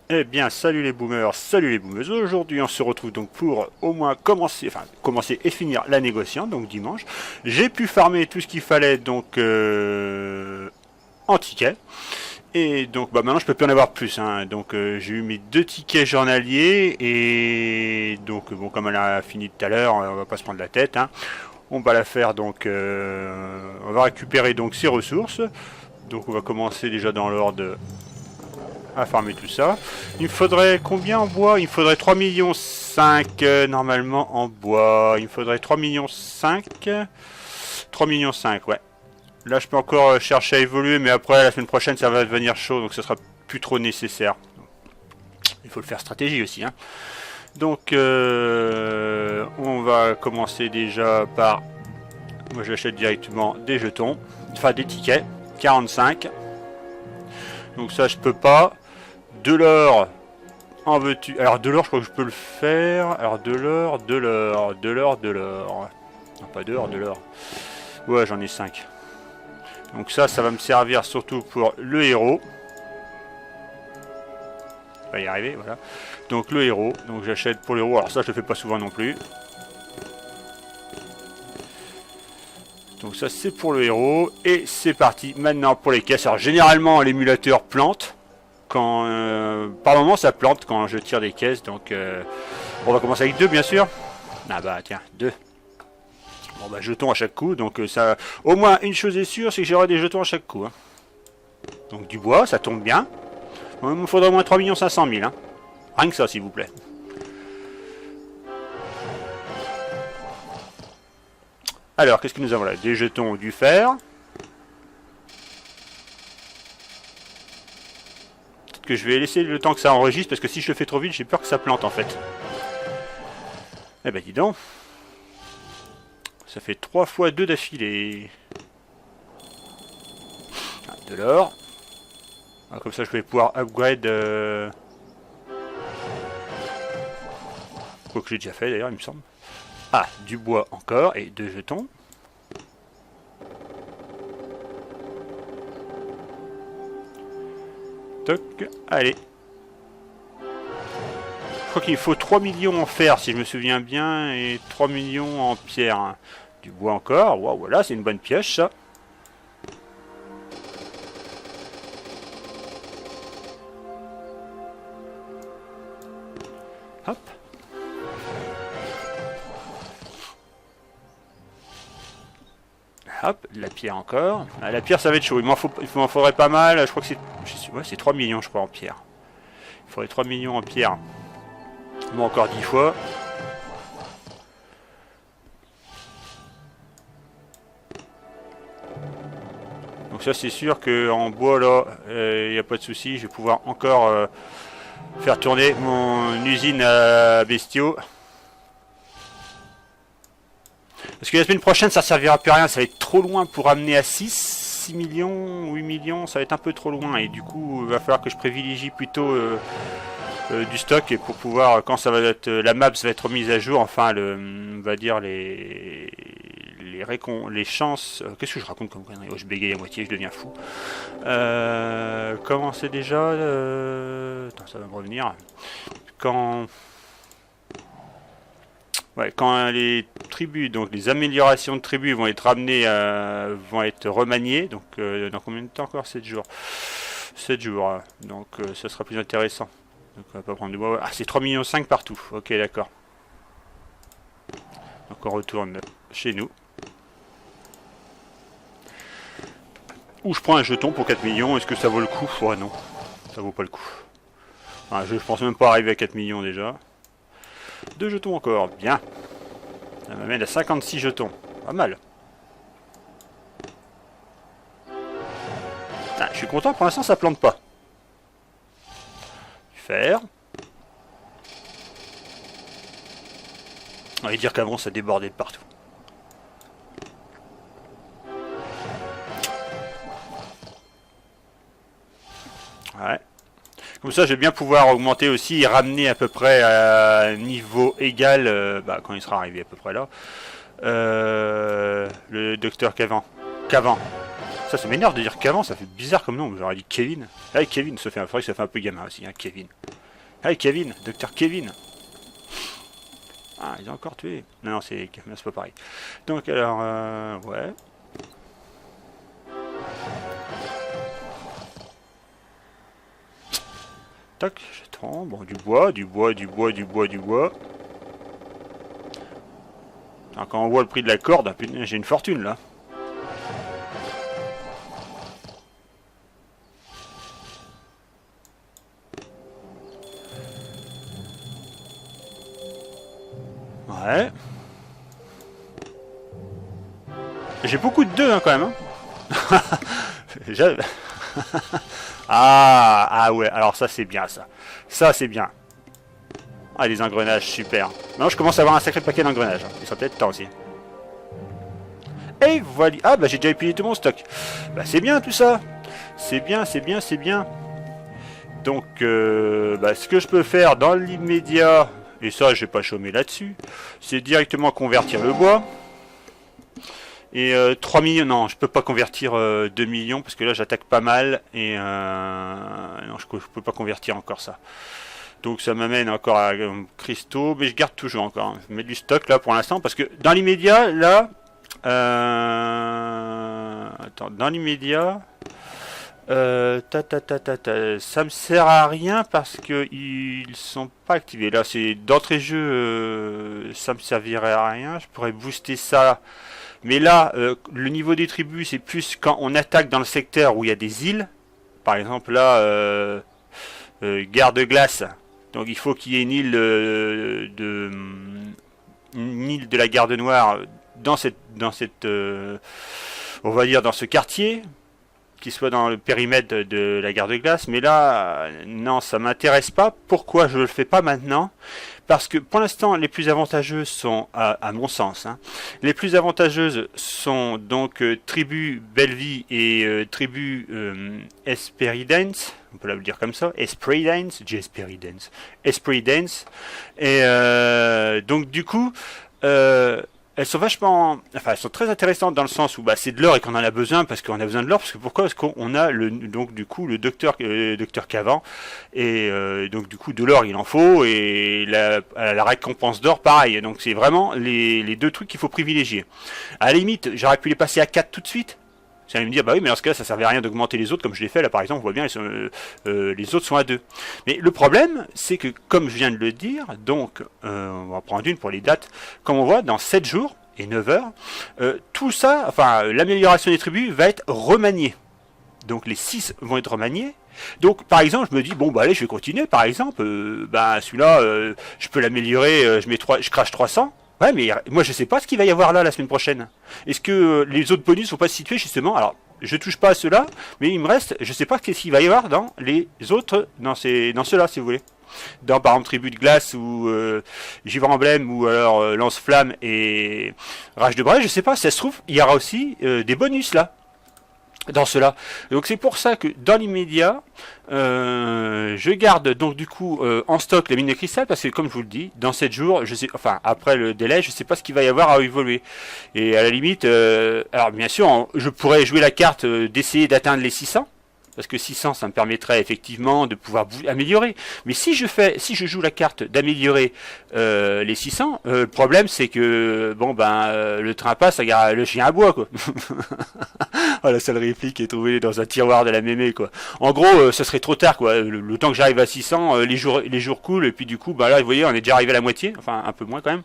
Eh bien, salut les boomers, salut les boomers. Aujourd'hui, on se retrouve donc pour au moins commencer et finir la négociation, donc dimanche. J'ai pu farmer tout ce qu'il fallait, donc en tickets. Et donc, bah maintenant, je peux plus en avoir plus. Hein. Donc, j'ai eu mes 2 tickets journaliers et donc, bon, comme elle a fini tout à l'heure, on va pas se prendre la tête. Hein. On va la faire donc, on va récupérer donc ses ressources. Donc, on va commencer déjà dans l'ordre à farmer tout ça. Il me faudrait combien en bois? Il me faudrait 3 millions 5 normalement en bois. Il me faudrait 3 millions 5. 3 millions 5, ouais. Là je peux encore chercher à évoluer, mais après la semaine prochaine ça va devenir chaud, donc ça sera plus trop nécessaire. Il faut le faire stratégie aussi, hein. Donc on va commencer déjà par... Moi j'achète directement des jetons, enfin des tickets, 45. Donc ça je peux pas. De l'or, en veux-tu? Alors de l'or, je crois que je peux le faire. Alors de l'or. Non, pas d'or, de l'or. Ouais, j'en ai 5. Donc ça va me servir surtout pour le héros. On va y arriver, voilà. Donc le héros, donc j'achète pour le héros. Alors ça, je le fais pas souvent non plus. Donc ça, c'est pour le héros. Et c'est parti maintenant pour les caisses. Alors généralement, l'émulateur plante. Quand par moment ça plante quand je tire des caisses, donc on va commencer avec 2 bien sûr. Ah bah tiens, 2. Bon bah jetons à chaque coup, donc ça... Au moins une chose est sûre, c'est que j'aurai des jetons à chaque coup. Hein. Donc du bois, ça tombe bien. Bon, il me faudra au moins 3 500 000. Hein. Rien que ça s'il vous plaît. Alors, qu'est-ce que nous avons là? Des jetons du fer. Que je vais laisser le temps que ça enregistre parce que si je le fais trop vite j'ai peur que ça plante en fait. Eh ben dis donc. Ça fait 3 fois 2 d'affilée. De l'or. Ah, comme ça je vais pouvoir upgrade. Quoi que j'ai déjà fait d'ailleurs il me semble. Ah, du bois encore et 2 jetons. Toc, allez. Je crois qu'il faut 3 millions en fer si je me souviens bien et 3 millions en pierre. Du bois encore, waouh, voilà, c'est une bonne pioche ça. Hop. Hop, de la pierre encore. Ah, la pierre ça va être chaud, il m'en faudrait pas mal, je crois que c'est... Ouais, c'est 3 millions je crois en pierre. Il faudrait 3 millions en pierre. Bon, encore 10 fois. Donc ça c'est sûr qu'en bois là, il n'y a pas de souci, je vais pouvoir encore faire tourner mon usine à bestiaux. Parce que la semaine prochaine ça servira plus à rien, ça va être trop loin pour amener à 6 millions, 8 millions, ça va être un peu trop loin. Et du coup il va falloir que je privilégie plutôt du stock et pour pouvoir, quand ça va être, la map va être mise à jour, enfin on va dire les chances. Qu'est-ce que je raconte comme connerie? Oh, je bégaye à moitié, je deviens fou. Comment c'est déjà attends, ça va me revenir. Quand... Ouais, quand les tribus, donc les améliorations de tribus vont être ramenées, vont être remaniées, donc dans combien de temps encore? 7 jours. 7 jours, donc ça sera plus intéressant. Donc on va pas prendre du bois. Ah, c'est 3 millions 5 partout. Ok, d'accord. Donc on retourne chez nous. Ou je prends un jeton pour 4 millions. Est-ce que ça vaut le coup? Ouais, non. Ça vaut pas le coup. Enfin, je pense même pas arriver à 4 millions déjà. 2 jetons encore. Bien. Ça m'amène à 56 jetons. Pas mal. Ah, je suis content. Pour l'instant, ça plante pas. Du fer. On va dire qu'avant, ça débordait de partout. Ouais. Comme ça, je vais bien pouvoir augmenter aussi et ramener à peu près à niveau égal, quand il sera arrivé à peu près là, le docteur Cavan. Ça m'énerve de dire Cavan, ça fait bizarre comme nom, j'aurais dit Kevin. Ah, Kevin, ça fait un peu gamin aussi, hein, Kevin. Hey Kevin, docteur Kevin. Ah, ils ont encore tué. Non, c'est pas pareil. Donc alors, ouais. Tac, j'attends. Bon, du bois. Alors, quand on voit le prix de la corde, j'ai une fortune là. Ouais. J'ai beaucoup de 2 hein, quand même. Hein. Ah ouais, alors ça c'est bien ça. Ça c'est bien. Ah les engrenages, super. Maintenant je commence à avoir un sacré paquet d'engrenages. Hein. Il sera peut-être temps aussi. Et voilà. Ah bah j'ai déjà épilé tout mon stock. Bah c'est bien tout ça. C'est bien. Donc bah, ce que je peux faire dans l'immédiat, et ça je vais pas chômer là-dessus, c'est directement convertir le bois. Et 3 millions, non, je peux pas convertir 2 millions parce que là j'attaque pas mal et non, je peux pas convertir encore ça. Donc ça m'amène encore à cristaux, mais je garde toujours encore. Hein. Je mets du stock là pour l'instant parce que dans l'immédiat, là, attends, dans l'immédiat, ça me sert à rien parce que ils sont pas activés. Là, c'est d'entrée jeu, ça me servirait à rien. Je pourrais booster ça. Mais là, le niveau des tribus, c'est plus quand on attaque dans le secteur où il y a des îles. Par exemple, là, guerre de glace. Donc il faut qu'il y ait une île de la Garde Noire dans cette on va dire dans ce quartier, qui soit dans le périmètre de la Garde de glace. Mais là, non, ça m'intéresse pas. Pourquoi je le fais pas maintenant ? Parce que pour l'instant, les plus avantageuses sont, à mon sens, hein, les plus avantageuses sont donc tribu Bellevie et tribu Esperidance, on peut la dire comme ça, Esperidance, Esperidance, et donc du coup, elles sont vachement, enfin elles sont très intéressantes dans le sens où bah, c'est de l'or et qu'on en a besoin parce qu'on a besoin de l'or parce que pourquoi ? Parce qu'on a donc du coup le docteur Cavan et donc du coup de l'or il en faut et la récompense d'or pareil, donc c'est vraiment les deux trucs qu'il faut privilégier. À la limite j'aurais pu les passer à 4 tout de suite. Vous allez me dire, bah oui, mais dans ce cas-là, ça servait à rien d'augmenter les autres, comme je l'ai fait là, par exemple, on voit bien, les autres sont à 2. Mais le problème, c'est que, comme je viens de le dire, donc, on va prendre une pour les dates, comme on voit, dans 7 jours et 9 heures, tout ça, enfin, l'amélioration des tribus va être remaniée. Donc, les 6 vont être remaniés. Donc, par exemple, je me dis, bon, bah allez, je vais continuer, par exemple, bah, celui-là, je peux l'améliorer, je crache 300. Ouais, mais moi je sais pas ce qu'il va y avoir là la semaine prochaine. Est-ce que les autres bonus sont pas situés justement ? Alors, je touche pas à ceux-là, mais il me reste, je sais pas ce qu'il va y avoir dans les autres, dans ceux-là si vous voulez. Dans par exemple Tribu de Glace ou Givre Emblème ou alors Lance-Flamme et Rage de Brèche, je sais pas, si ça se trouve, il y aura aussi des bonus là. Dans cela. Donc c'est pour ça que dans l'immédiat, je garde donc du coup en stock la mine de cristal parce que comme je vous le dis, dans 7 jours, je sais, enfin après le délai, je sais pas ce qu'il va y avoir à évoluer. Et à la limite, alors bien sûr, je pourrais jouer la carte d'essayer d'atteindre les 600. Parce que 600, ça me permettrait effectivement de pouvoir améliorer. Mais si je joue la carte d'améliorer les 600, le problème c'est que bon ben le train passe, le chien aboie quoi. Oh, la seule réplique est trouvée dans un tiroir de la mémé quoi. En gros, ça serait trop tard quoi. Le temps que j'arrive à 600, les jours coulent et puis du coup, bah là vous voyez, on est déjà arrivé à la moitié, enfin un peu moins quand même.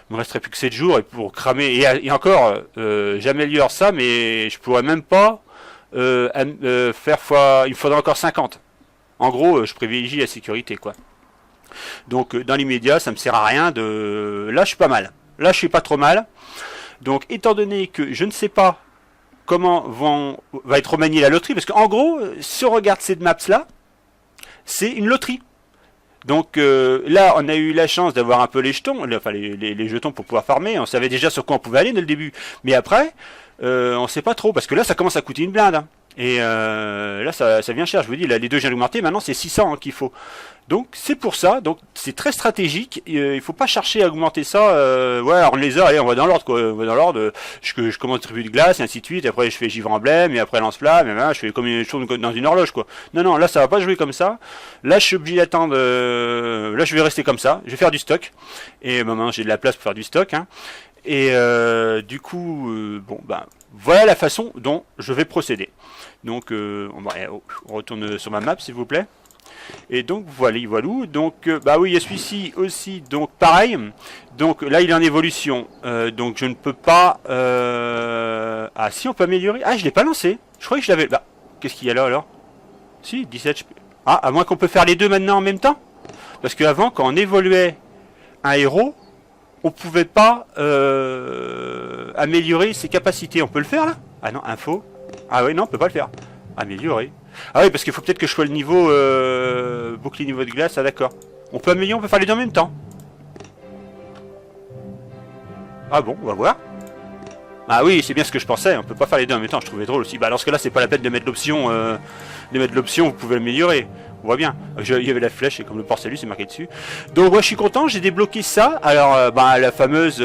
Il me resterait plus que 7 jours et pour cramer et encore, j'améliore ça, mais je pourrais même pas. Faire fois, il faudra encore 50. En gros, je privilégie la sécurité, quoi. Donc, dans l'immédiat, ça me sert à rien de. Là, je suis pas mal. Là, je suis pas trop mal. Donc, étant donné que je ne sais pas comment va être remaniée la loterie, parce qu'en gros, si on regarde cette maps-là, c'est une loterie. Donc là, on a eu la chance d'avoir un peu les jetons, enfin les jetons pour pouvoir farmer. On savait déjà sur quoi on pouvait aller dès le début. Mais après, on sait pas trop, parce que là, ça commence à coûter une blinde. Hein. Et là, ça vient cher. Je vous dis, là, les deux, j'ai augmenté. Maintenant, c'est 600 qu'il faut. Donc, c'est pour ça. Donc, c'est très stratégique. Il faut pas chercher à augmenter ça. Ouais, alors les heures, allez, on va dans l'ordre, quoi. On va dans l'ordre. Je commence tribu de glace, et ainsi de suite. Et après, je fais givre emblème, et après lance-flamme. Et là, je fais comme une chose dans une horloge, quoi. Non, non, là, ça va pas jouer comme ça. Là, je suis obligé d'attendre. Là, je vais rester comme ça. Je vais faire du stock. Et maintenant, j'ai de la place pour faire du stock, hein. Et du coup, bon, ben, voilà la façon dont je vais procéder. Donc, on retourne sur ma map, s'il vous plaît. Et donc, voilà. Donc, bah oui, il y a celui-ci aussi. Donc, pareil. Donc, là, il est en évolution. Donc, je ne peux pas... Ah, si, on peut améliorer. Ah, je l'ai pas lancé. Je croyais que je l'avais... Bah, qu'est-ce qu'il y a là, alors? Si, 17... Ah, à moins qu'on peut faire les deux maintenant en même temps. Parce qu'avant, quand on évoluait un héros, on pouvait pas améliorer ses capacités. On peut le faire là? Ah non, info. Ah oui, non, on peut pas le faire. Améliorer. Ah oui, parce qu'il faut peut-être que je sois le niveau bouclier niveau de glace. Ah d'accord. On peut améliorer, on peut faire les deux en même temps. Ah bon, on va voir. Ah oui, c'est bien ce que je pensais. On peut pas faire les deux en même temps. Je trouvais drôle aussi. Bah, lorsque là, c'est pas la peine de mettre l'option. Vous pouvez l'améliorer. On voit bien. Il y avait la flèche et comme le port-salut, c'est marqué dessus. Donc, moi, je suis content. J'ai débloqué ça. Alors, bah, la fameuse.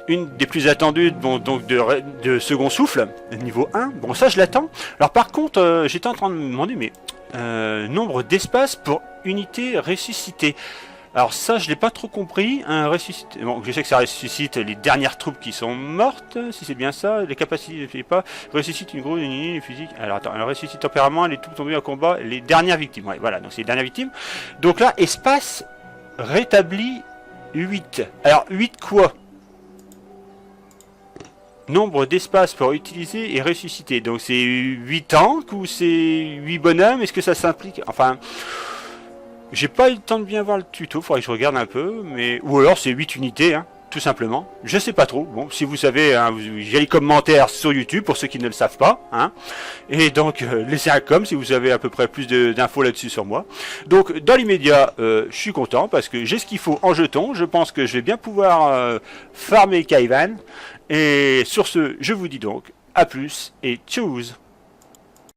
Une des plus attendues, bon, donc de second souffle, niveau 1. Bon, ça, je l'attends. Alors, par contre, j'étais en train de me demander, mais. Nombre d'espaces pour unité ressuscitée. Alors ça, je l'ai pas trop compris. Un ressuscité. Bon, je sais que ça ressuscite les dernières troupes qui sont mortes, si c'est bien ça. Les capacités, je sais pas. Ressuscite une grosse unité physique. Alors attends, elle ressuscite tempérament les troupes tombées en combat, les dernières victimes. Ouais, voilà, donc c'est les dernières victimes. Donc là, espace rétabli 8. Alors 8 quoi? Nombre d'espaces pour utiliser et ressusciter. Donc c'est 8 tanks ou c'est 8 bonhommes? Est-ce que ça s'implique? Enfin. J'ai pas eu le temps de bien voir le tuto, faudrait que je regarde un peu, mais... Ou alors c'est 8 unités, hein, tout simplement. Je sais pas trop. Bon, si vous savez, hein, j'ai les commentaires sur YouTube, pour ceux qui ne le savent pas, hein. Et donc, laissez un com si vous avez à peu près plus d'infos là-dessus sur moi. Donc, dans l'immédiat, je suis content, parce que j'ai ce qu'il faut en jetons. Je pense que je vais bien pouvoir farmer Kaivan. Et sur ce, je vous dis donc, à plus, et tchuss.